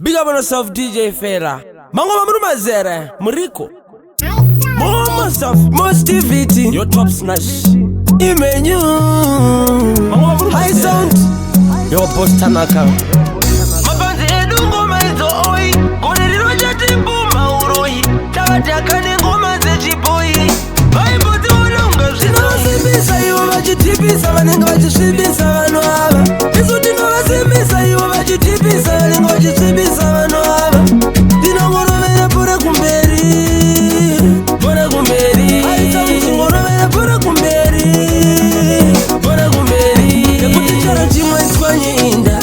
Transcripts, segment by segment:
Big up on yourself, DJ Fera. Mango Mamazere, Muriko. More stuff, more activity. Your top snatch. Imenu. High sound. Your post Tanaka. Mapanzi edungo maizo oi. Kone lilo jati mbuma uroi. Tawati akane ngoma zechi boy. Baiboti ulunga zina wasimisa iwa wajitipisa. Wanenga wajishibisa wanuava. Izuti nga wasimisa iwa wajitipisa. Wanenga wajishibisa wanuava. Dino ngoromene pura kumberi. Pura kumberi. Aisa ngoromene pura kumberi. Pura kumberi. Yakuti chara chimwe chkwanye inda.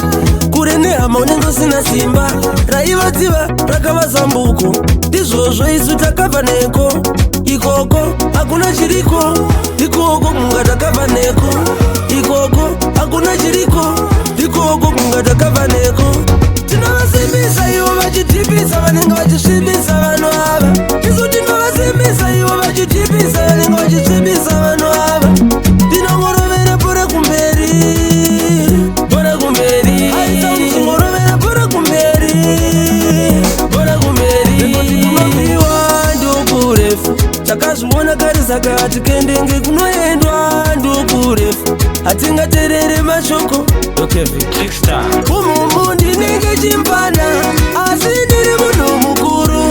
Kurene hama unengo sina simba. Raiva tiva rakava zambuko. Izvozvo isu takabva neko. Ikoko hakuna chiriko. Ikoko kunga takabva neko. Ikoko hakuna chiriko. Ikoko kunga takabva neko. Tinovasimbisa ivo vachitipisa. Vanenge vachisvibisa vanhu ava. Isu tinovasimbisa ivo vachitipisa. Vanenge vachisvibisa vanhu ava. Tinongorovera pora kumberi. Pora kumberi. Aisa ngorovera pora kumberi. Pora kumberi. Rekoti kunopiwa ndokurefu. Takazviona kare saka tikendenge kunoendwa ndokurefu. Hatingaterere mashoko. Umumu ndinenge chimpana. Asi ndiri munhu mukuru.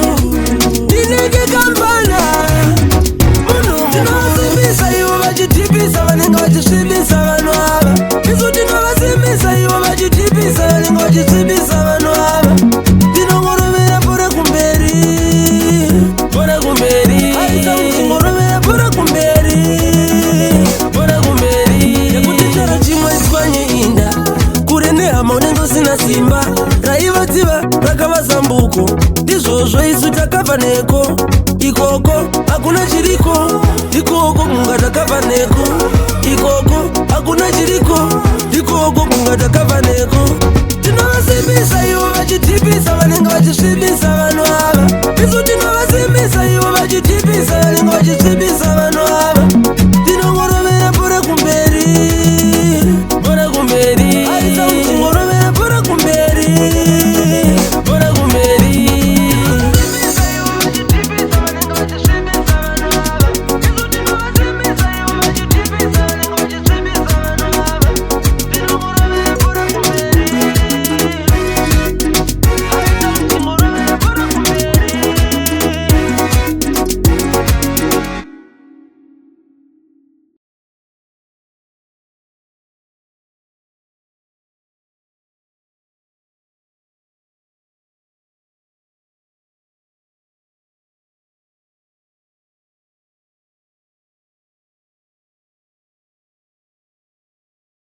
Ndinenge kampana. Munhu tinovasimbisa ivo vachitipisa. Vanenge vachisvibisa vanhu ava. Isu tinovasimbisa ivo vachitipisa. Vanenge vachisvibisa vanhu ava. Tinongorovera pora kumberi. Pora kumberi. Aisa ngorovera pora kumberi. Pora kumberi. Yakuti chara chimwe chkwanye inda. Kurene hama unenge usina simba. Raiva tiva rakava zambuko. Izvozvo isu takabva neko. Ikoko hakuna chiriko. Ikoko kunga takabva neko. Ikoko hakuna chiriko. Ikoko kunga takabva neko. Tinovasimbisa ivo vachitipisa. Vanenge vachisvibisa